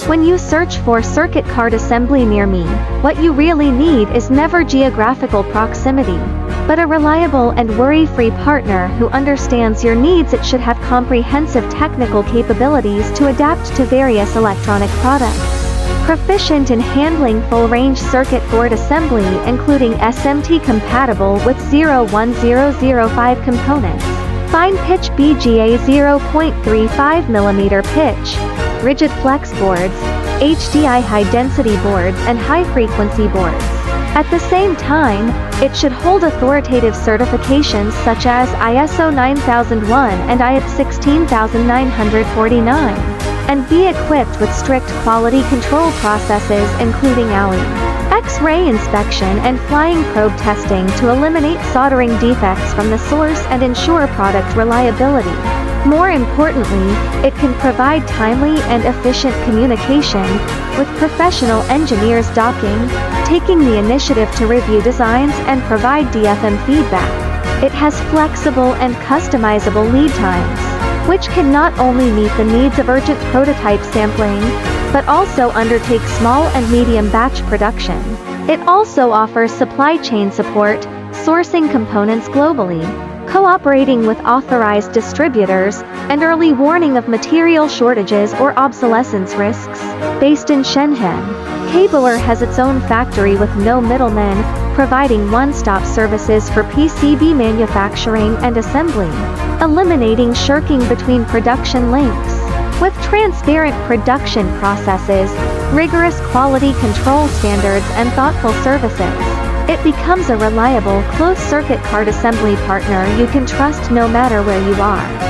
When you search for circuit card assembly near me, what you really need is never geographical proximity, but a reliable and worry-free partner who understands your needs. It should have comprehensive technical capabilities to adapt to various electronic products. Proficient in handling full-range circuit board assembly including SMT compatible with 01005 components. Fine pitch BGA 0.35mm pitch, rigid flex boards, HDI high-density boards and high-frequency boards. At the same time, it should hold authoritative certifications such as ISO 9001 and IATF 16949, and be equipped with strict quality control processes including AOI, X-ray inspection and flying probe testing to eliminate soldering defects from the source and ensure product reliability. More importantly, it can provide timely and efficient communication with professional engineers taking the initiative to review designs and provide DFM feedback. It has flexible and customizable lead times, which can not only meet the needs of urgent prototype sampling, but also undertake small and medium batch production. It also offers supply chain support, sourcing components globally, cooperating with authorized distributors, and early warning of material shortages or obsolescence risks. Based in Shenzhen, Kaboer has its own factory with no middlemen, providing one-stop services for PCB manufacturing and assembly, eliminating shirking between production links. With transparent production processes, rigorous quality control standards and thoughtful services, it becomes a reliable closed-circuit card assembly partner you can trust no matter where you are.